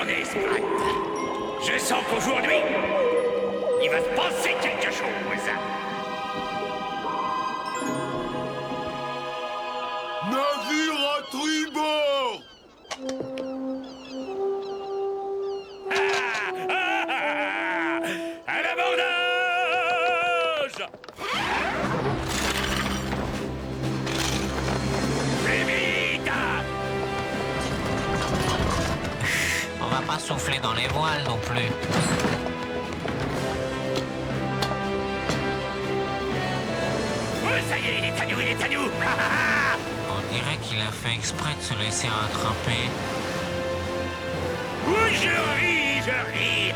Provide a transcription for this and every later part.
Attendez, Sprat. Je sens qu'aujourd'hui, il va se passer quelque chose. Navire à tribord! À l'abordage! Plus vite! On va pas souffler dans les voiles non plus. Oh, ça y est, il est à nous, il est à nous! On dirait qu'il a fait exprès de se laisser rattraper. Oh, je ris, je ris!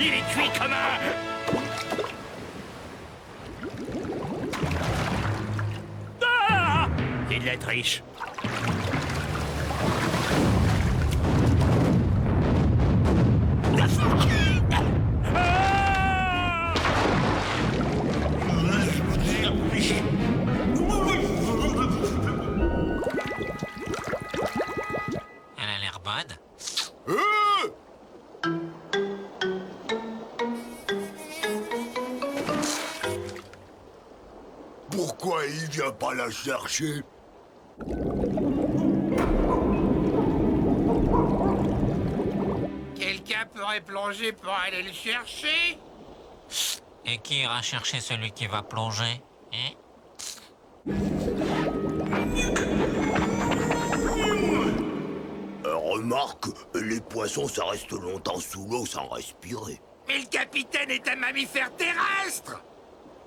Il est cuit comme un... Ah! C'est de la triche. Elle a l'air bonne. Pourquoi il vient pas la chercher? Quelqu'un pourrait plonger pour aller le chercher? Et qui ira chercher celui qui va plonger, hein? Remarque, les poissons, ça reste longtemps sous l'eau sans respirer. Mais le capitaine est un mammifère terrestre!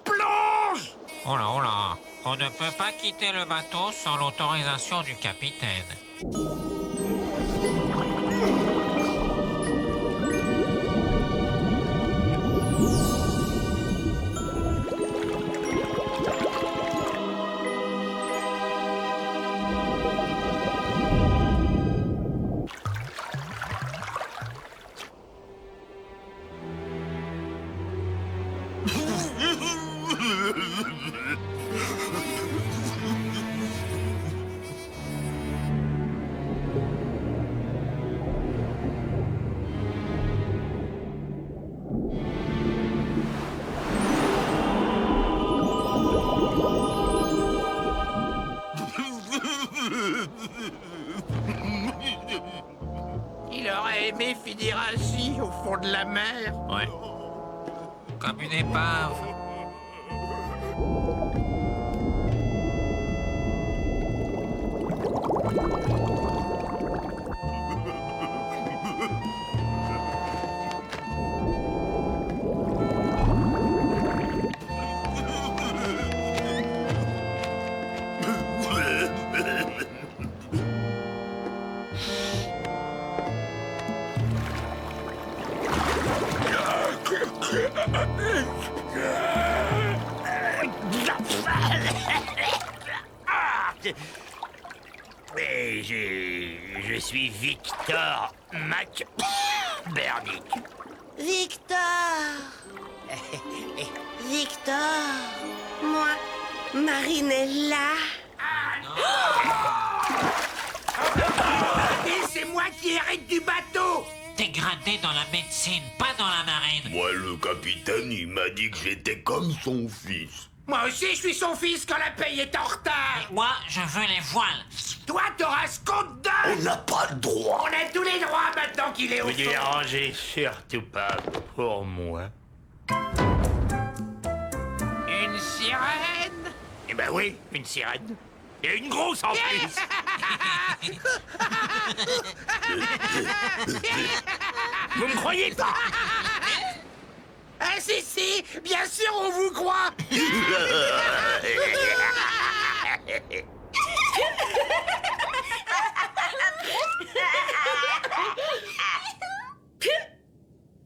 Plonge! Oh là, on ne peut pas quitter le bateau sans l'autorisation du capitaine. Il aurait aimé finir ainsi au fond de la mer. Ouais. Comme une épave. Et je suis Victor McBurnick. Victor! Victor! Moi, Marinella. Et c'est moi qui hérite du bateau! Dégradé dans la médecine, pas dans la marine. Moi, le capitaine, il m'a dit que j'étais comme son fils. Moi aussi, je suis son fils quand la paye est en retard! Moi, je veux les voiles. Toi, t'auras ce compte On dingue! n'a pas le droit. On a tous les droits maintenant qu'il est au Vous fond! dérangez surtout pas pour moi. Une sirène? Eh ben oui, une sirène. Et une grosse en plus. Vous me croyez pas? Ah si, bien sûr on vous croit!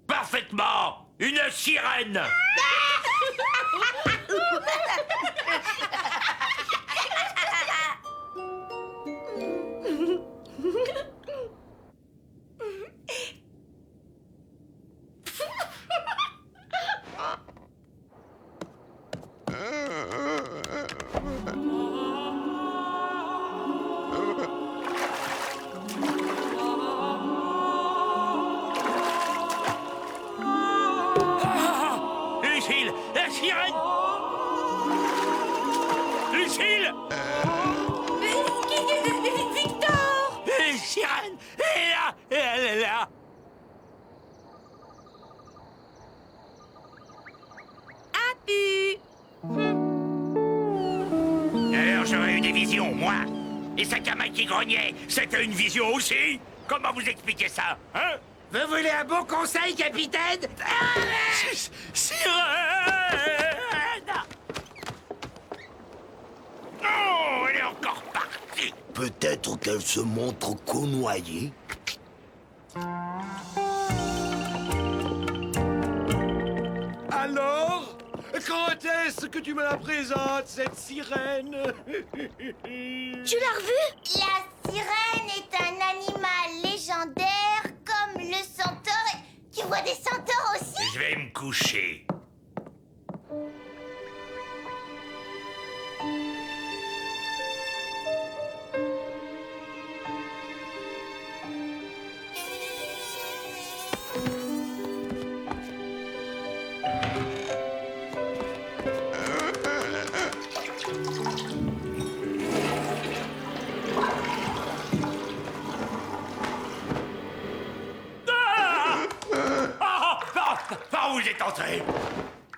Parfaitement. Une sirène. ville. Victor! Sirène, elle est là, elle est là. Alors j'aurais eu des visions, moi. Et Sakama qui grognait, c'était une vision aussi. Comment vous expliquez ça, hein? Vous voulez un bon conseil, capitaine? Sirène! Oh, elle est encore partie. Peut-être qu'elle se montre connoyée. Alors, quand est-ce que tu me la présentes, cette sirène? Tu l'as revue? La sirène est un animal légendaire comme le centaure. Tu vois des centaures aussi? Je vais me coucher. Par où vous êtes entré?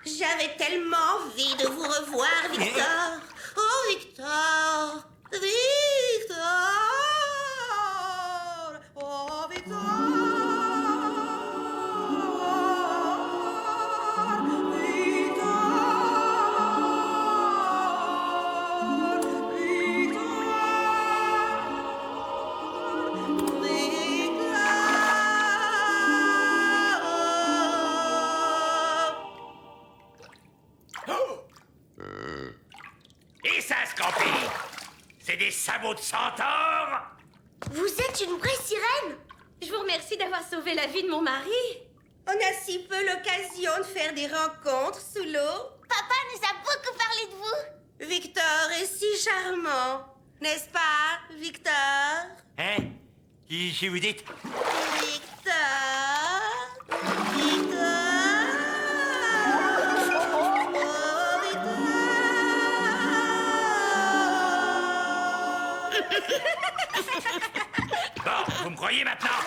J'avais tellement envie de vous revoir, Victor. Oh, Victor! Victor! Oh, Victor! Et ça, Scampi? C'est des sabots de centaure? Vous êtes une vraie sirène? Je vous remercie d'avoir sauvé la vie de mon mari. On a si peu l'occasion de faire des rencontres sous l'eau. Papa nous a beaucoup parlé de vous. Victor est si charmant. N'est-ce pas, Victor? Hein? Qui vous dites? Victor? Victor? Oh, Victor? Bon, vous me croyez maintenant?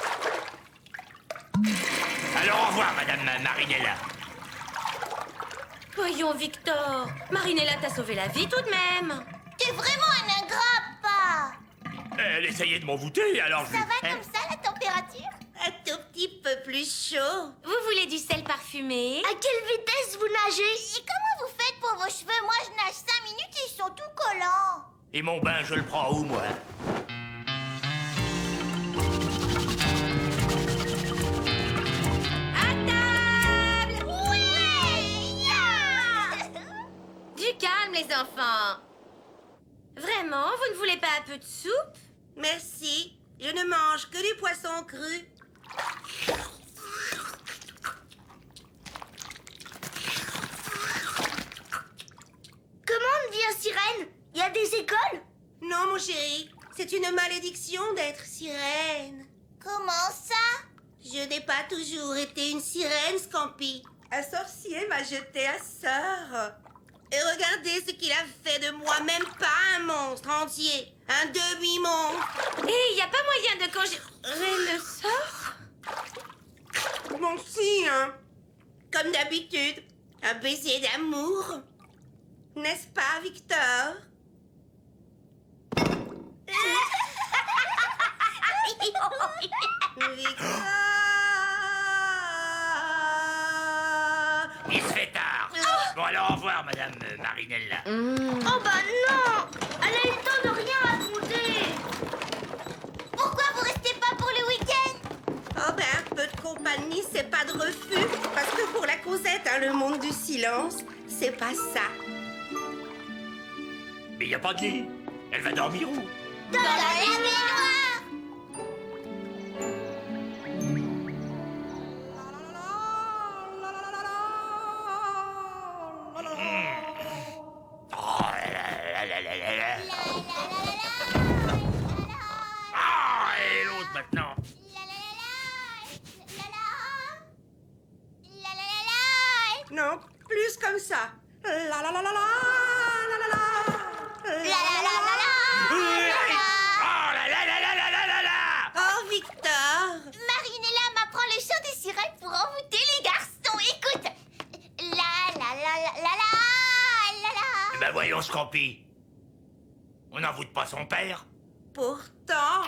Alors au revoir, Madame Marinella. Voyons, Victor. Marinella t'a sauvé la vie tout de même. T'es vraiment un ingrat, papa. Elle essayait de m'envoûter, alors Ça va comme ça, la température? Un tout petit peu plus chaud. Vous voulez du sel parfumé? À quelle vitesse vous nagez? Et comment vous faites pour vos cheveux? Moi, je nage 5 minutes et ils sont tout collants. Et mon bain, je le prends où, moi? À table! Oui! Yeah! Du calme, les enfants. Vraiment, vous ne voulez pas un peu de soupe? Merci. Je ne mange que du poisson cru. Comment on devient sirène? Il y a des écoles? Non, mon chéri. C'est une malédiction d'être sirène. Comment ça? Je n'ai pas toujours été une sirène, Scampi. Un sorcier m'a jeté à sort. Et regardez ce qu'il a fait de moi, même pas un monstre entier. Un demi-monstre. Et il n'y a pas moyen de congérer le sort? Bon, si, hein. Comme d'habitude, un baiser d'amour. N'est-ce pas, Victor? Victor! Il se fait tard. Bon, alors au revoir, Madame Marinella. Oh bah non! Elle a eu le temps de rien raconter! Pourquoi vous restez pas pour le week-end? Oh ben, un peu de compagnie, c'est pas de refus. Parce que pour la Cosette, hein, le monde du silence, c'est pas ça. Mais il n'y a pas de lit. Elle va dormir où? Dans la baignoire! Oh, Ah, et l'autre maintenant. Non, plus comme ça. La la la la la la la la. La la Ben voyons, Scampi. On n'en voûte pas son père? Pourtant...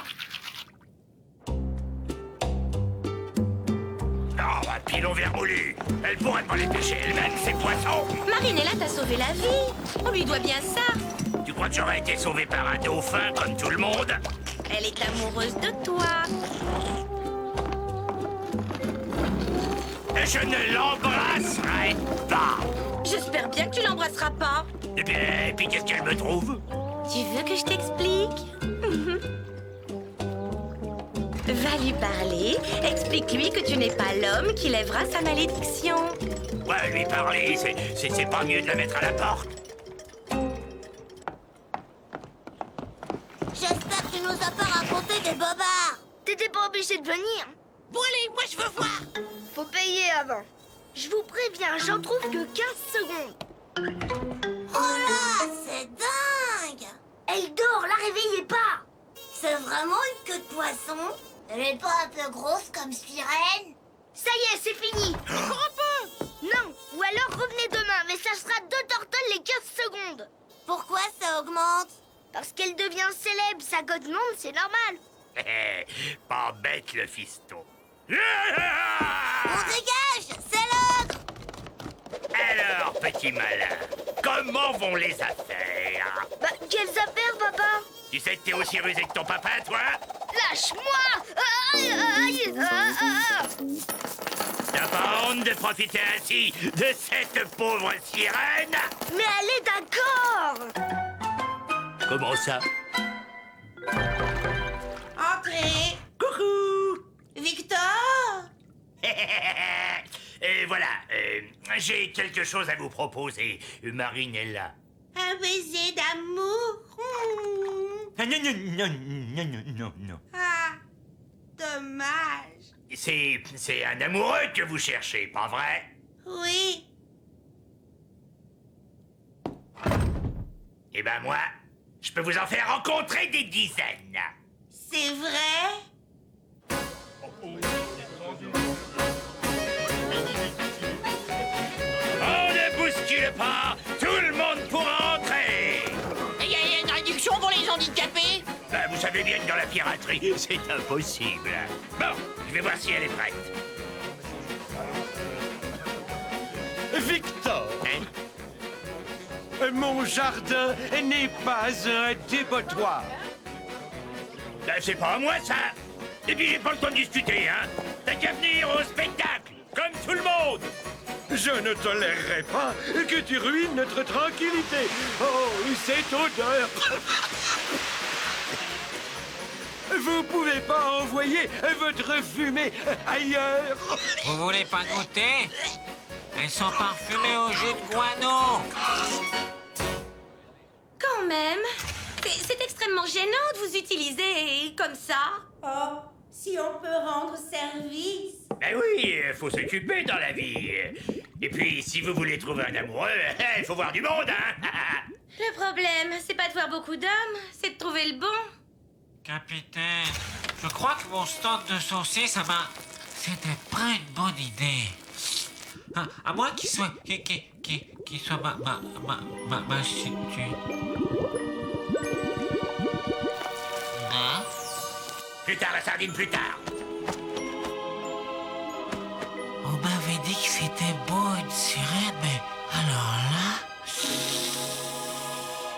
Oh, un pilon vermoulu. Elle pourrait pas les pêcher elle-même, ces poissons. Marinella t'a sauvé la vie. On lui doit bien ça. Tu crois que j'aurais été sauvé par un dauphin comme tout le monde? Elle est amoureuse de toi. Je ne l'embrasserai pas. J'espère bien que tu l'embrasseras pas. Et puis qu'est-ce qu'elle me trouve? Tu veux que je t'explique? Va lui parler, explique-lui que tu n'es pas l'homme qui lèvera sa malédiction. Ouais, lui parler, c'est pas mieux de la mettre à la porte. J'espère que tu nous as pas raconté des bobards. T'étais pas obligé de venir. Bon allez, moi je veux voir. Faut payer avant. Je vous préviens, j'en trouve que 15 secondes. Oh là, c'est dingue. Elle dort, la réveillez pas. C'est vraiment une queue de poisson? Elle est pas un peu grosse comme sirène? Ça y est, c'est fini. Encore un peu. Non, ou alors revenez demain, mais ça sera 2 tortelles les 15 secondes. Pourquoi ça augmente? Parce qu'elle devient célèbre, ça augmente, c'est normal. Pas bête, le fiston. On dégage, c'est l'ogre. Alors, petit malin, comment vont les affaires? Bah, quelles affaires, papa? Tu sais que t'es aussi rusé que ton papa, toi? Lâche-moi! Aïe, aïe, T'as pas honte de profiter ainsi de cette pauvre sirène? Mais elle est d'accord! Comment ça? Entrez. Coucou! Victor. Voilà, j'ai quelque chose à vous proposer, Marinella. Un baiser d'amour. Ah, non. Ah, dommage. C'est un amoureux que vous cherchez, pas vrai? Oui. Eh ben moi, je peux vous en faire rencontrer des dizaines. C'est vrai? On ne bouscule pas, tout le monde pourra entrer. Il y a une réduction pour les handicapés? Ben, vous savez bien que dans la piraterie, c'est impossible. Bon, je vais voir si elle est prête. Victor, Hein? mon jardin n'est pas un dépotoir. Ben, c'est pas à moi, ça. Et puis, j'ai pas le temps de discuter, hein. T'as qu'à venir au spectacle, comme tout le monde. Je ne tolérerai pas que tu ruines notre tranquillité. Oh, cette odeur. Vous pouvez pas envoyer votre fumée ailleurs. Vous voulez pas goûter? Elles sont parfumées au jus de guano. Quand même. C'est extrêmement gênant de vous utiliser comme ça. Oh, si on peut rendre service. Ben oui, faut s'occuper dans la vie. Et puis, si vous voulez trouver un amoureux, il faut voir du monde, hein. Le problème, c'est pas de voir beaucoup d'hommes, c'est de trouver le bon. Capitaine, je crois que mon stock de saucisses, c'était pas une bonne idée. À moins qu'il soit... qu'il soit ma statue. Hein? Plus tard, la sardine, plus tard. On m'avait dit que c'était beau une sirène, mais alors là...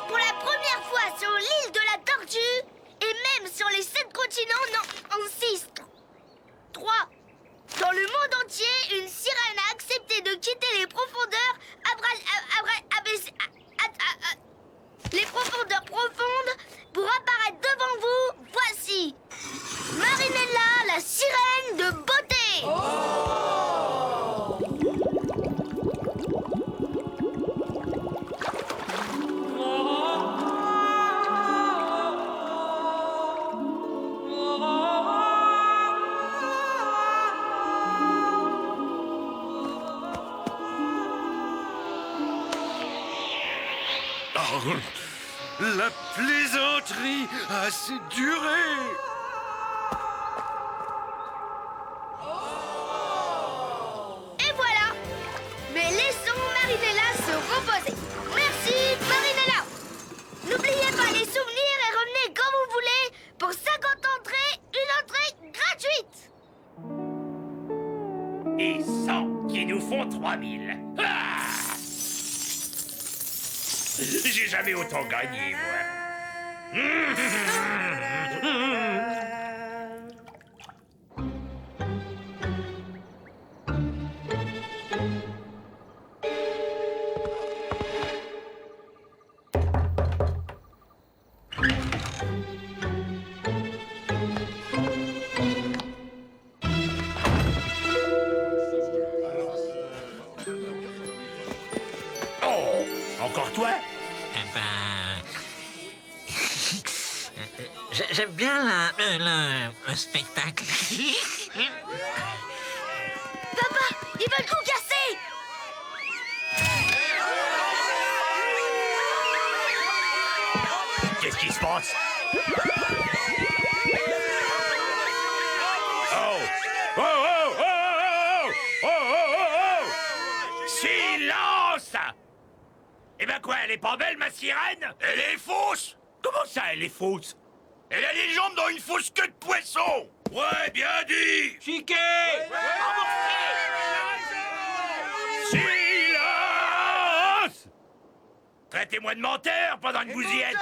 Pour la première fois sur l'île de la Tortue, et même sur les 7 continents, non, en 6. 3. Dans le monde entier, une sirène a accepté de quitter les profondeurs les profondeurs profondes pour apparaître devant vous. Voici Marinella, la sirène de beauté. Oh, la plaisanterie a assez duré. Et voilà. Mais laissons Marinella se reposer. Merci, Marinella. j'ai jamais autant gagné, moi. Oh, encore toi? Eh ben... J'aime bien le spectacle. Papa, ils veulent tout casser! Qu'est-ce qui se passe? Oh! Oh, oh, oh, oh, oh, oh, oh, oh! Silence! Eh ben quoi, elle est pas belle, ma sirène? Elle est fausse! Comment ça, elle est fausse? Elle a les jambes dans une fausse queue de poisson! Ouais, bien dit! Chiquet! Silence! Traitez-moi de menteur pendant que vous y êtes!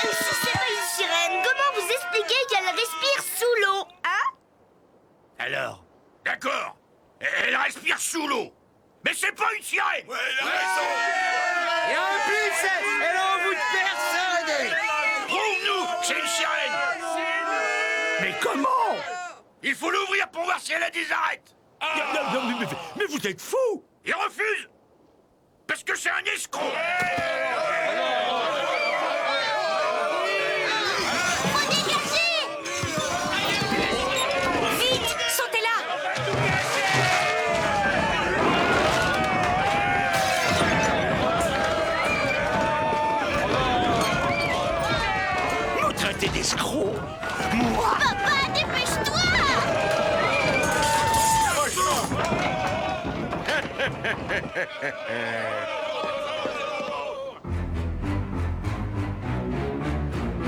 Et si c'est pas une sirène, comment vous expliquez qu'elle respire sous l'eau, hein? Alors? D'accord, elle respire sous l'eau. Mais c'est pas une sirène! Ouais, elle a raison! Et en plus, elle en envoûte personne! Prouve-nous que c'est une sirène! Mais comment? Il faut l'ouvrir pour voir si elle a des arêtes! Mais vous êtes fous! Il refuse! Parce que c'est un escroc! Faut dégager! Vite, sautez là! Vous traitez d'escroc? Moi? Papa, dépêche-toi!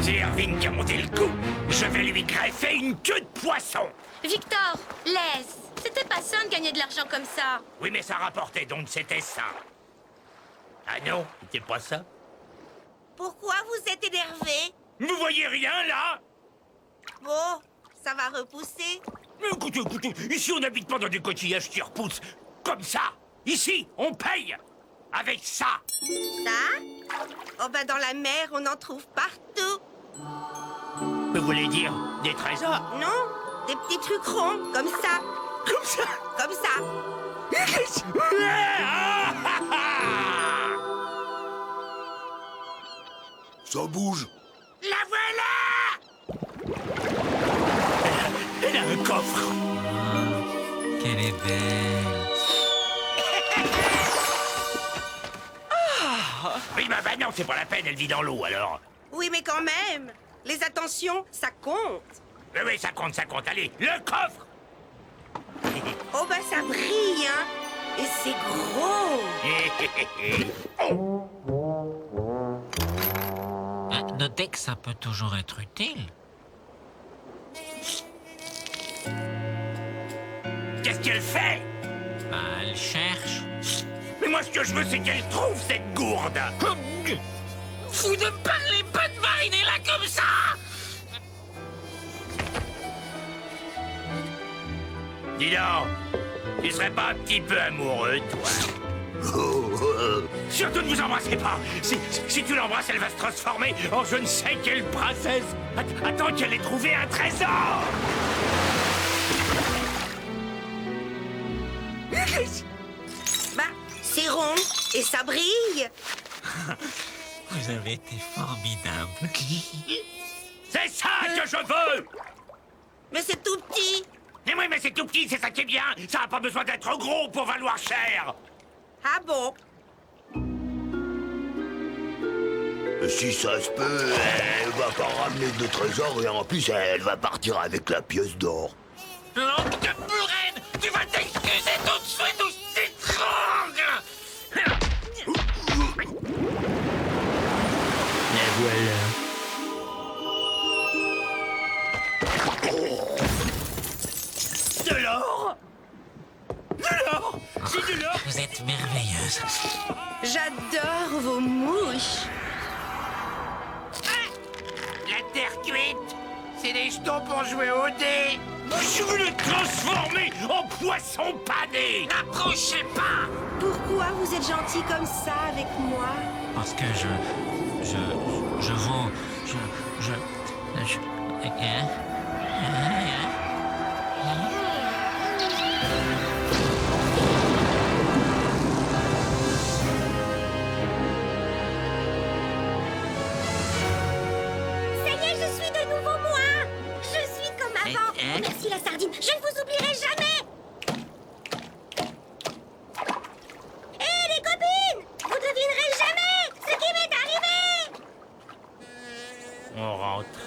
C'est Irving qui a monté le coup. Je vais lui greffer une queue de poisson. Victor, laisse. C'était pas sain de gagner de l'argent comme ça. Oui, mais ça rapportait, donc c'était ça. Ah non, c'était pas ça. Pourquoi vous êtes énervé? Vous voyez rien, là? Bon, ça va repousser. Mais écoutez, ici on n'habite pas dans des coquillages qui repoussent. Comme ça. Ici, on paye. Avec ça. Ça? Oh ben dans la mer, on en trouve partout. Vous voulez dire des trésors? Non, des petits trucs ronds, comme ça. Comme ça? Comme ça. Ça bouge. La voilà! Elle a un coffre. Qu'elle est belle. Oui, bah non, c'est pas la peine, elle vit dans l'eau, alors. Oui, mais quand même. Les attentions, ça compte. Oui, ça compte. Allez, le coffre! Oh ben ça brille, hein. Et c'est gros. Notez que ça peut toujours être utile. Qu'est-ce qu'elle fait? Bah, elle cherche. Mais moi, ce que je veux, c'est qu'elle trouve cette gourde. Vous ne parlez pas de Marinella comme ça! Dis donc, tu serais pas un petit peu amoureux, toi? Surtout ne vous embrassez pas. Si tu l'embrasses, elle va se transformer en je ne sais quelle princesse. Attends qu'elle ait trouvé un trésor. Bah, c'est rond et ça brille. Vous avez été formidable. C'est ça que je veux. Mais c'est tout petit. Mais oui, mais c'est tout petit, c'est ça qui est bien. Ça n'a pas besoin d'être gros pour valoir cher. Ah bon? Si ça se peut, elle va pas ramener de trésor et en plus, elle va partir avec la pièce d'or. Langue de Buren, tu vas t'excuser tout de suite ou c'est étrange. Et voilà. De l'or? De l'or? C'est de l'or? Vous êtes merveilleuse. J'adore vos mouches. La terre cuite, c'est des jetons pour jouer au dé. Je veux le transformer en poisson pané. N'approchez pas! Pourquoi vous êtes gentil comme ça avec moi? Parce que je hein? Ça y est, je suis de nouveau moi. Je suis comme avant. Merci la sardine, je ne vous oublierai jamais. Hé les copines, vous devinerez jamais ce qui m'est arrivé. On rentre.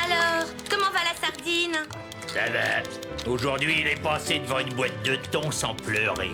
Alors, comment va la sardine? Ça va. Aujourd'hui, il est passé devant une boîte de thon sans pleurer.